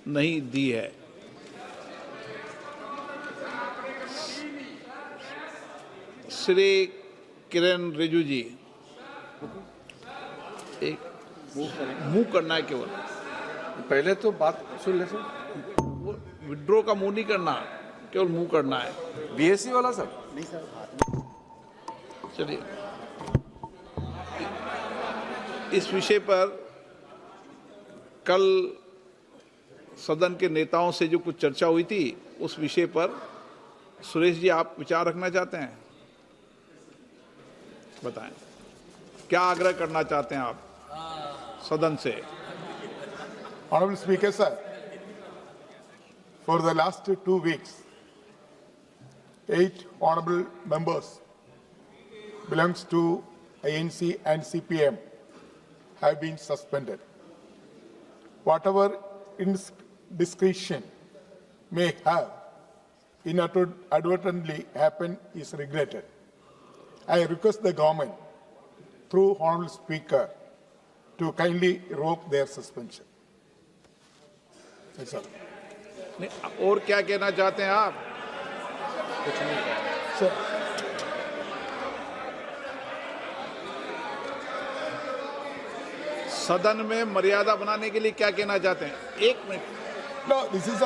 नहीं दी है। श्री किरण रिजिजू जी, एक मुंह करना है केवल, पहले तो बात सुन ले सर। विड्रॉ का मुंह नहीं करना, केवल मुंह करना है। बीएससी वाला सर? नहीं सर, चलिए, इस विषय पर कल सदन के नेताओं से जो कुछ चर्चा हुई थी, उस विषय पर सुरेश जी आप विचार रखना चाहते हैं? बताएं, क्या आग्रह करना चाहते हैं आप सदन से? Honorable Speaker, sir, for the last 2 weeks, 8 honorable members belongs to ANC and CPM have been suspended. Whatever indiscretion may have inadvertently happened is regretted. I request the government, through Honorable Speaker, to kindly revoke their suspension. That's all. नहीं, और क्या कहना चाहते हैं आप? Sir. सदन में मर्यादा बनाने के लिए क्या कहना चाहते हैं? एक minute. No, this is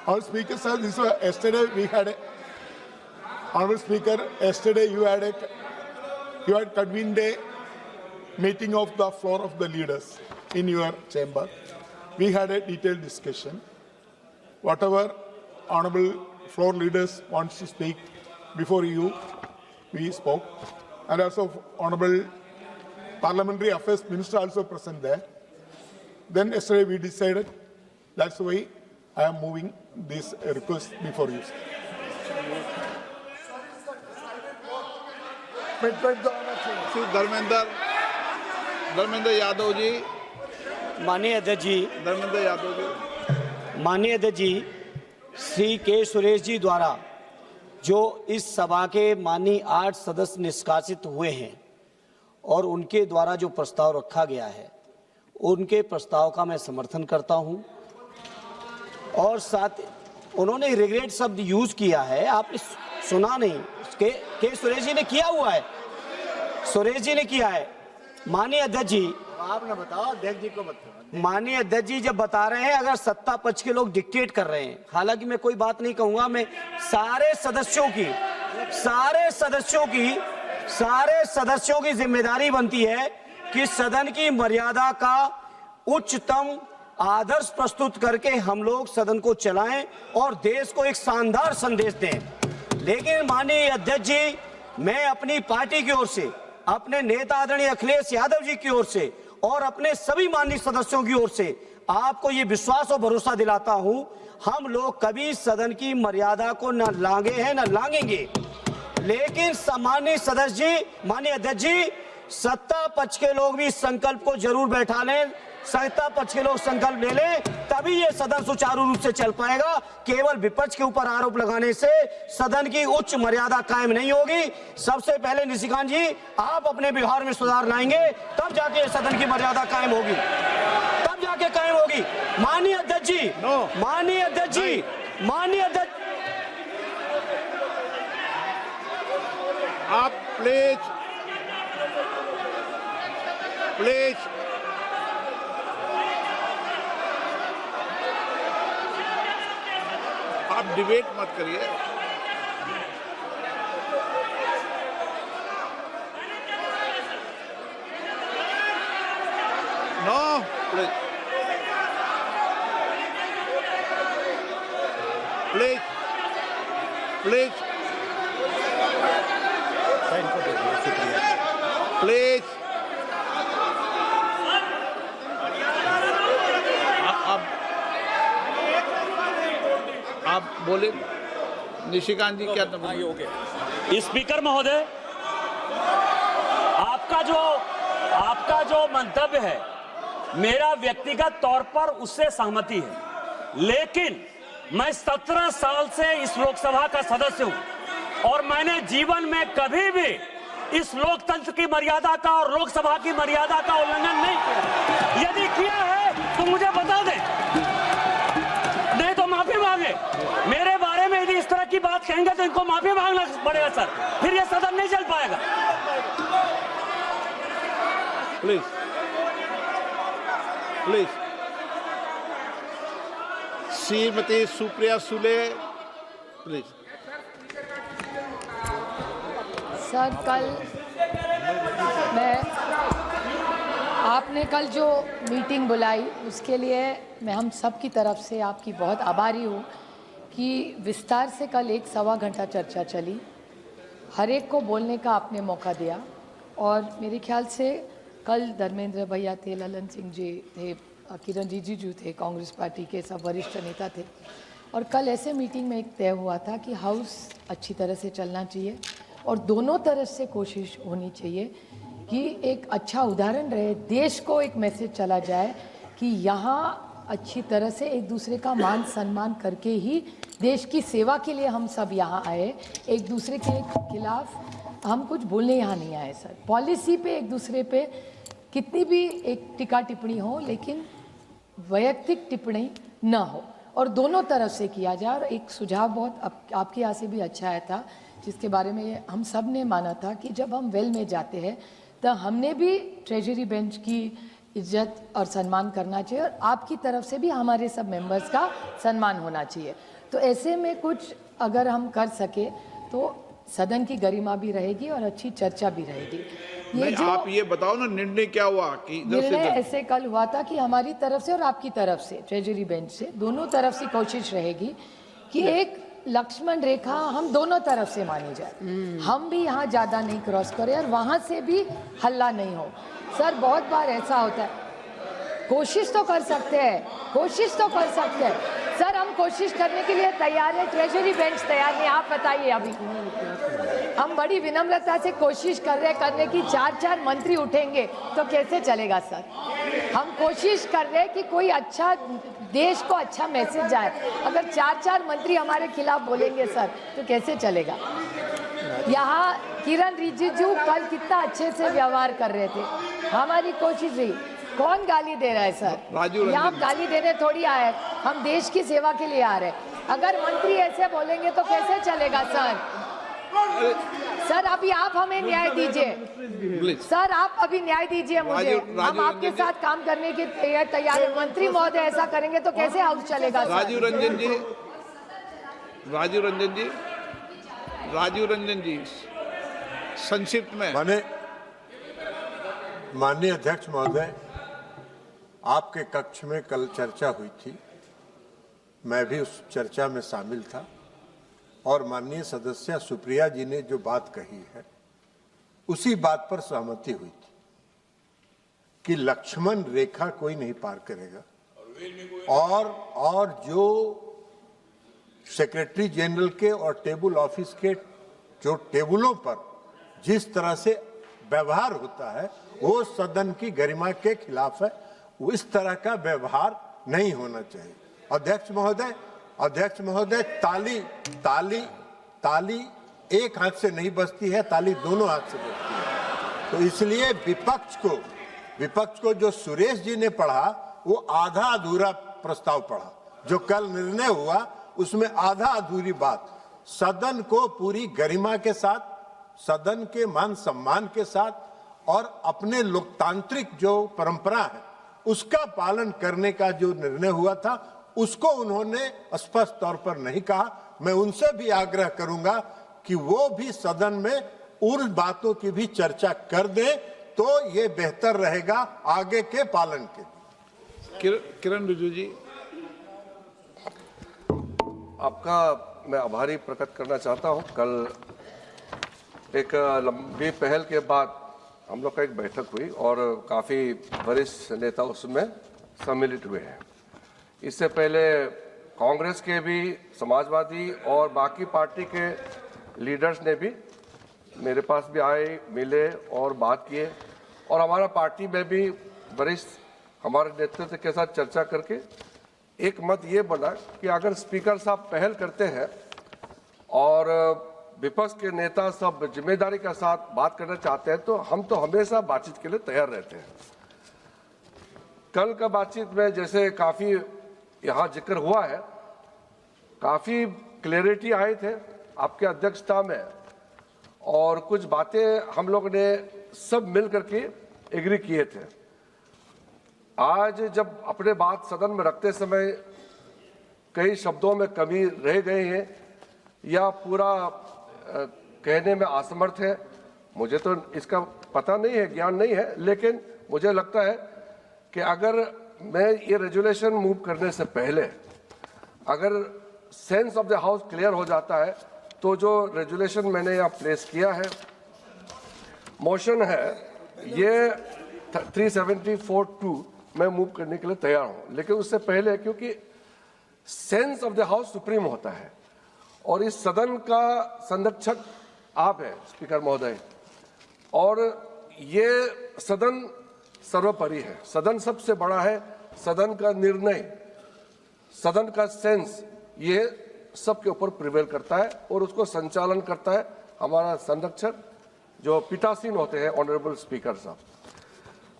our Speaker, sir. This was yesterday we had a, Honorable Speaker, yesterday you had convened a meeting of the floor of the leaders in your chamber. We had a detailed discussion. Whatever honorable floor leaders wants to speak before you, we spoke. And also honorable Parliamentary Affairs Minister also present there. Then yesterday we decided, that's why I am moving this request before you. Shri Dharmendra Yadav ji, माननीय अध्यक्ष जी, धर्मेंद्र यादव जी, माननीय अध्यक्ष जी, श्री के सुरेश जी द्वारा जो इस सभा के माननीय 8 सदस्य निष्कासित हुए हैं और उनके द्वारा जो प्रस्ताव रखा गया है, उनके प्रस्ताव का मैं समर्थन करता हूं। और साथ उन्होंने रिग्रेट शब्द यूज किया है, आपने सुना नहीं, के सुरेश जी ने किया हुआ है, सुरेश जी ने किया है। माननीय अध्यक्ष जी, आप ना बताओ, अध्यक्ष जी को बताओ। माननीय अध्यक्ष जी जब बता रहे हैं, अगर सत्ता पक्ष के लोग डिक्टेट कर रहे हैं, हालांकि मैं कोई बात नहीं कहूंगा, मैं सारे सदस्यों की जिम्मेदारी बनती है कि सदन की मर्यादा का उच्चतम आदर्श प्रस्तुत करके हम लोग सदन को चलाएं और देश को एक शानदार संदेश दें। लेकिन माननीय अध्यक्ष जी, मैं अपनी पार्टी की ओर से, अपने नेता आदरणीय अखिलेश यादव जी की ओर से और अपने सभी माननीय सदस्यों की ओर से आपको ये विश्वास और भरोसा दिलाता हूं, हम लोग कभी सदन की मर्यादा को न लांघे हैं न लांघेंगे। लेकिन सामान्य सदस्य जी, माननीय अध्यक्ष जी, सत्ता पक्ष के लोग भी संकल्प को जरूर बैठा लें, सत्ता पक्ष के लोग संकल्प ले लें, तभी ये सदन सुचारू रूप से चल पाएगा। केवल विपक्ष के ऊपर आरोप लगाने से सदन की उच्च मर्यादा कायम नहीं होगी। सबसे पहले निशिकांत जी, आप अपने व्यवहार में सुधार लाएंगे, तब जाके सदन की मर्यादा कायम होगी, तब जाके कायम होगी। माननीय अध्यक्ष जी, माननीय अध्यक्ष जी, माननीय अध्यक्ष, आप प्लीज आप डिबेट मत करिए। नो, प्लीज आप बोले। निशिकांत जी, क्या स्पीकर महोदय, आपका जो मंतव्य है, मेरा व्यक्तिगत तौर पर उससे सहमति है, लेकिन मैं 17 साल से इस लोकसभा का सदस्य हूं और मैंने जीवन में कभी भी इस लोकतंत्र की मर्यादा का और लोकसभा की मर्यादा का उल्लंघन नहीं किया। यदि किया है तो मुझे बता दें। कहेंगे तो इनको माफी मांगना पड़ेगा सर, फिर ये सदन नहीं चल पाएगा। Please please. Shrimati Supriya Sule please. Sir आपने कल जो मीटिंग बुलाई उसके लिए मैं हम सब की तरफ से आपकी बहुत आभारी हूँ कि विस्तार से कल 1-1.25 घंटा चर्चा चली, हर एक को बोलने का आपने मौका दिया। और मेरे ख्याल से कल धर्मेंद्र भैया थे, ललन सिंह जी थे, किरण रिजिजू थे, कांग्रेस पार्टी के सब वरिष्ठ नेता थे। और कल ऐसे मीटिंग में एक तय हुआ था कि हाउस अच्छी तरह से चलना चाहिए और दोनों तरफ से कोशिश होनी चाहिए कि एक अच्छा उदाहरण रहे, देश को एक मैसेज चला जाए कि यहाँ अच्छी तरह से एक दूसरे का मान सम्मान करके ही देश की सेवा के लिए हम सब यहाँ आए। एक दूसरे के खिलाफ हम कुछ बोलने यहाँ नहीं आए सर। पॉलिसी पे एक दूसरे पे कितनी भी एक टिक्का टिप्पणी हो, लेकिन वैयक्तिक टिप्पणी ना हो और दोनों तरफ से किया जाए। और एक सुझाव बहुत आपके यहाँ से भी अच्छा आया था, जिसके बारे में हम सब ने माना था कि जब हम वेल में जाते हैं तो हमने भी ट्रेजरी बेंच की इज्जत और सम्मान करना चाहिए और आपकी तरफ से भी हमारे सब मेंबर्स का सम्मान होना चाहिए। तो ऐसे में कुछ अगर हम कर सके तो सदन की गरिमा भी रहेगी और अच्छी चर्चा भी रहेगी। नहीं, आप ये बताओ ना निर्णय क्या हुआ कि निर्णय ऐसे कल हुआ था कि हमारी तरफ से और आपकी तरफ से ट्रेजरी बेंच से दोनों तरफ से कोशिश रहेगी कि एक लक्ष्मण रेखा हम दोनों तरफ से मानी जाए, हम भी यहाँ ज़्यादा नहीं क्रॉस करें और वहाँ से भी हल्ला नहीं हो। सर बहुत बार ऐसा होता है, कोशिश तो कर सकते हैं, कोशिश तो कर सकते हैं सर, हम कोशिश करने के लिए तैयार है, ट्रेजरी बेंच तैयार है, आप बताइए। अभी हम बड़ी विनम्रता से कोशिश कर रहे करने की, 4-4 मंत्री उठेंगे तो कैसे चलेगा सर। हम कोशिश कर रहे हैं कि कोई अच्छा देश को अच्छा मैसेज जाए, अगर 4-4 मंत्री हमारे खिलाफ बोलेंगे सर तो कैसे चलेगा। यहाँ किरण रिजिजू कल कितना अच्छे से व्यवहार कर रहे थे, हमारी कोशिश रही। कौन गाली दे रहा है सर, यहाँ गाली देने थोड़ी आए, हम देश की सेवा के लिए आ रहे हैं। अगर मंत्री ऐसे बोलेंगे तो कैसे चलेगा सर। सर अभी आप हमें न्याय दीजिए सर, आप अभी न्याय दीजिए मुझे, हम आपके साथ काम करने के तैयार है। मंत्री महोदय ऐसा करेंगे तो कैसे हाउस चलेगा सर। राजीव रंजन जी संक्षिप्त में। माननीय अध्यक्ष महोदय, आपके कक्ष में कल चर्चा हुई थी, मैं भी उस चर्चा में शामिल था और माननीय सदस्य सुप्रिया जी ने जो बात कही है उसी बात पर सहमति हुई थी कि लक्ष्मण रेखा कोई नहीं पार करेगा। और जो सेक्रेटरी जनरल के और टेबल ऑफिस के जो टेबलों पर जिस तरह से व्यवहार होता है वो सदन की गरिमा के खिलाफ है, वो इस तरह का व्यवहार नहीं होना चाहिए। अध्यक्ष महोदय, ताली एक हाथ से नहीं बजती है, ताली दोनों हाथ से बजती है। तो इसलिए विपक्ष को जो सुरेश जी ने पढ़ा वो आधा अधूरा प्रस्ताव पढ़ा, जो कल निर्णय हुआ उसमें आधा अधूरी बात। सदन को पूरी गरिमा के साथ, सदन के मान सम्मान के साथ और अपने लोकतांत्रिक जो परंपरा है उसका पालन करने का जो निर्णय हुआ था उसको उन्होंने स्पष्ट तौर पर नहीं कहा। मैं उनसे भी आग्रह करूंगा कि वो भी सदन में उन बातों की भी चर्चा कर दें तो ये बेहतर रहेगा आगे के पालन के लिए। किरण रिजिजू जी, आपका मैं आभारी प्रकट करना चाहता हूं। कल एक लंबी पहल के बाद हम लोग का एक बैठक हुई और काफ़ी वरिष्ठ नेता उसमें सम्मिलित हुए हैं। इससे पहले कांग्रेस के भी, समाजवादी और बाकी पार्टी के लीडर्स ने भी मेरे पास भी आए, मिले और बात किए और हमारा पार्टी में भी वरिष्ठ हमारे नेतृत्व के साथ चर्चा करके एक मत ये बना कि अगर स्पीकर साहब पहल करते हैं और विपक्ष के नेता सब जिम्मेदारी के साथ बात करना चाहते हैं तो हम तो हमेशा बातचीत के लिए तैयार रहते हैं। कल का बातचीत में जैसे काफ़ी यहाँ जिक्र हुआ है, काफ़ी क्लैरिटी आए थे आपके अध्यक्षता में और कुछ बातें हम लोग ने सब मिल करके एग्री किए थे। आज जब अपने बात सदन में रखते समय कई शब्दों में कमी रह गई है या पूरा कहने में असमर्थ है, मुझे तो इसका पता नहीं है, ज्ञान नहीं है, लेकिन मुझे लगता है कि अगर मैं ये रेजुलेशन मूव करने से पहले अगर sense of the house clear हो जाता है तो जो रेजुलेशन मैंने यहाँ प्लेस किया है, मोशन है, ये 374(2) मैं मूव करने के लिए तैयार हूँ। लेकिन उससे पहले क्योंकि sense of the house supreme होता है और इस सदन का संरक्षक आप हैं स्पीकर महोदय, और ये सदन सर्वोपरि है, सदन सबसे बड़ा है, सदन का निर्णय, सदन का सेंस ये सबके ऊपर प्रिवेल करता है और उसको संचालन करता है हमारा संरक्षक जो पीठासीन होते हैं ऑनरेबल स्पीकर साहब।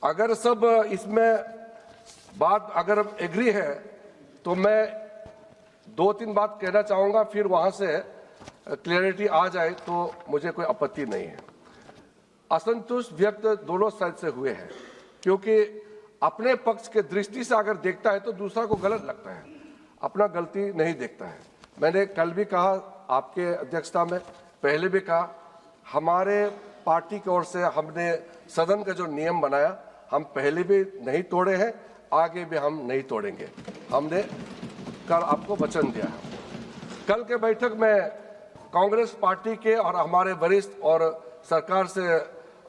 अगर सब इसमें बात अगर एग्री है तो मैं 2-3 बात कहना चाहूँगा, फिर वहाँ से क्लियरिटी आ जाए तो मुझे कोई आपत्ति नहीं है। असंतुष्ट व्यक्त दोनों साइड से हुए हैं क्योंकि अपने पक्ष के दृष्टि से अगर देखता है तो दूसरा को गलत लगता है, अपना गलती नहीं देखता है। मैंने कल भी कहा, आपके अध्यक्षता में पहले भी कहा, हमारे पार्टी की ओर से हमने सदन का जो नियम बनाया हम पहले भी नहीं तोड़े हैं, आगे भी हम नहीं तोड़ेंगे। हमने कल आपको वचन दिया है। कल के बैठक में कांग्रेस पार्टी के और हमारे वरिष्ठ और सरकार से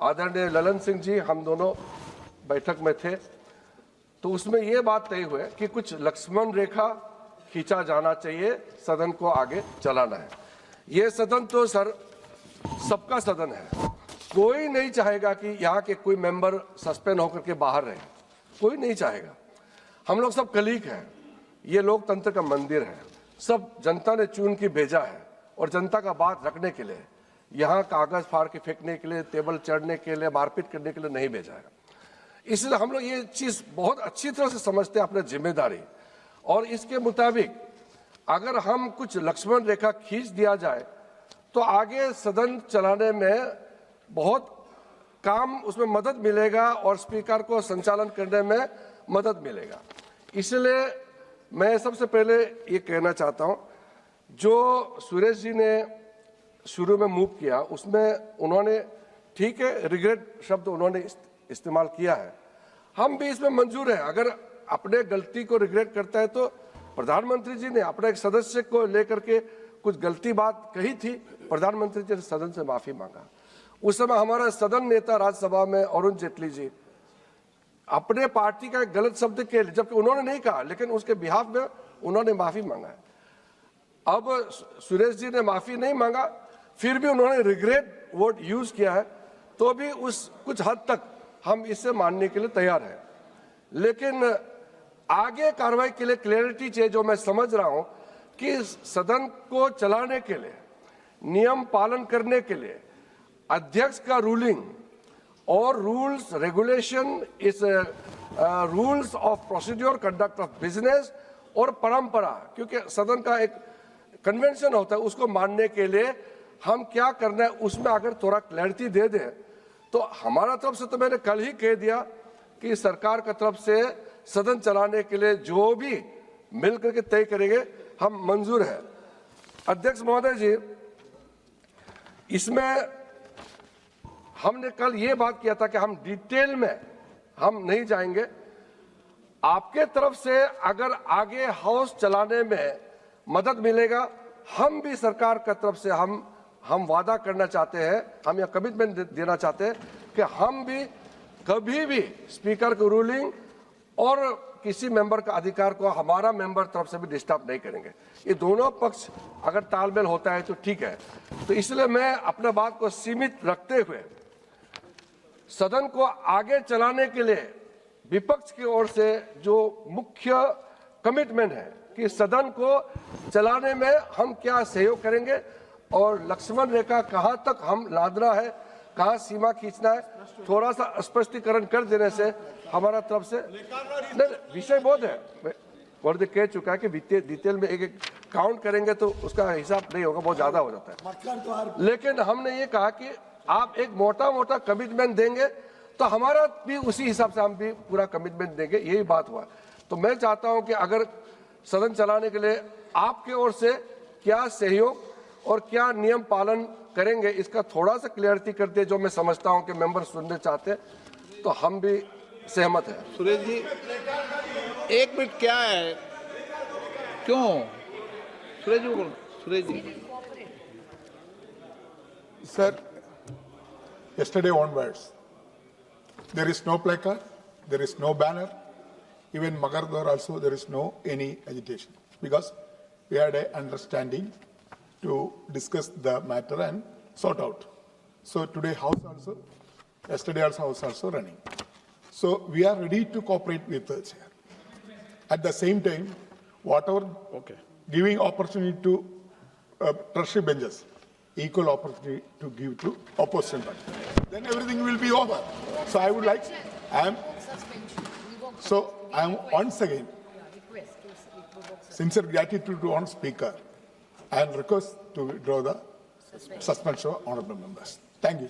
आदरणीय ललन सिंह जी हम दोनों बैठक में थे, तो उसमें ये बात तय हुई कि कुछ लक्ष्मण रेखा खींचा जाना चाहिए, सदन को आगे चलाना है। ये सदन तो सर सबका सदन है, कोई नहीं चाहेगा कि यहाँ के कोई मेंबर सस्पेंड होकर के बाहर रहे, कोई नहीं चाहेगा। हम लोग सब कलीग हैं, ये लोकतंत्र का मंदिर है, सब जनता ने चुन के भेजा है और जनता का बात रखने के लिए, यहाँ कागज फाड़ के फेंकने के लिए, टेबल चढ़ने के लिए, मारपीट करने के लिए नहीं भेजा है। इसलिए हम लोग ये चीज़ बहुत अच्छी तरह से समझते हैं अपनी जिम्मेदारी, और इसके मुताबिक अगर हम कुछ लक्ष्मण रेखा खींच दिया जाए तो आगे सदन चलाने में बहुत काम उसमें मदद मिलेगा और स्पीकर को संचालन करने में मदद मिलेगा। इसलिए मैं सबसे पहले ये कहना चाहता हूँ, जो सुरेश जी ने शुरू में मूव किया उसमें उन्होंने ठीक है रिग्रेट शब्द उन्होंने इस्तेमाल किया है, हम भी इसमें मंजूर है। अगर अपने गलती को रिग्रेट करता है तो प्रधानमंत्री जी ने अपने एक सदस्य को लेकर के कुछ गलती बात कही थी, प्रधानमंत्री जी ने सदन से माफी मांगा। उस समय हमारा सदन नेता राज्यसभा में अरुण जेटली जी अपने पार्टी का एक गलत शब्द के लिए, जबकि उन्होंने नहीं कहा, लेकिन उसके बिहाफ में उन्होंने माफी मांगा है। अब सुरेश जी ने माफी नहीं मांगा, फिर भी उन्होंने रिग्रेट वर्ड यूज किया है, तो भी उस कुछ हद तक हम इसे मानने के लिए तैयार हैं। लेकिन आगे कार्रवाई के लिए क्लैरिटी चाहिए, जो मैं समझ रहा हूं कि सदन को चलाने के लिए, नियम पालन करने के लिए अध्यक्ष का रूलिंग और रूल्स रेगुलेशन इस rules of procedure conduct of business और परंपरा, क्योंकि सदन का एक कन्वेंशन होता है, उसको मानने के लिए हम क्या करना है उसमें अगर थोड़ा क्लैरिटी दे दें तो हमारा तरफ से, तो मैंने कल ही कह दिया कि सरकार की तरफ से सदन चलाने के लिए जो भी मिल करके तय करेंगे हम मंजूर है। अध्यक्ष महोदय जी, इसमें हमने कल ये बात किया था कि हम डिटेल में हम नहीं जाएंगे। आपके तरफ से अगर आगे हाउस चलाने में मदद मिलेगा, हम भी सरकार की तरफ से हम वादा करना चाहते हैं, हम यह कमिटमेंट देना चाहते हैं कि हम भी कभी भी स्पीकर की रूलिंग और किसी मेंबर का अधिकार को हमारा मेंबर तरफ से भी डिस्टर्ब नहीं करेंगे। ये दोनों पक्ष अगर तालमेल होता है तो ठीक है। तो इसलिए मैं अपने बात को सीमित रखते हुए सदन को आगे चलाने के लिए विपक्ष की ओर से जो मुख्य कमिटमेंट है कि सदन को चलाने में हम क्या सहयोग करेंगे और लक्ष्मण रेखा कहां तक हम लादना है, कहां सीमा खींचना है, थोड़ा सा स्पष्टीकरण कर देने से हमारा तरफ से नहीं, विषय बहुत है, वर्दी कह चुका है कि डिटेल में एक एक काउंट करेंगे तो उसका हिसाब नहीं होगा, बहुत ज्यादा हो जाता है। लेकिन हमने ये कहा कि आप एक मोटा मोटा कमिटमेंट देंगे तो हमारा भी उसी हिसाब से हम भी पूरा कमिटमेंट देंगे, यही बात हुआ। तो मैं चाहता हूं कि अगर सदन चलाने के लिए आपके ओर से क्या सहयोग और क्या नियम पालन करेंगे, इसका थोड़ा सा क्लियरिटी कर दे, जो मैं समझता हूं कि मेंबर सुनने चाहते हैं, तो हम भी सहमत हैं। सुरेश जी, एक मिनट, क्या है, क्यों सुरेश जी बोलो। Suresh ji, Sir, yesterday onwards, there is no placard, there is no banner, even Magadar also there is no any agitation, because we had an understanding to discuss the matter and sort out. So today house also, yesterday also house also running. So we are ready to cooperate with the chair. At the same time, whatever giving opportunity to treasury benches, equal opportunity to give to opposition party. Then everything will be over. So I would like, I am once again sincere gratitude to Honourable Speaker and request to withdraw the suspension of honourable members. Thank you.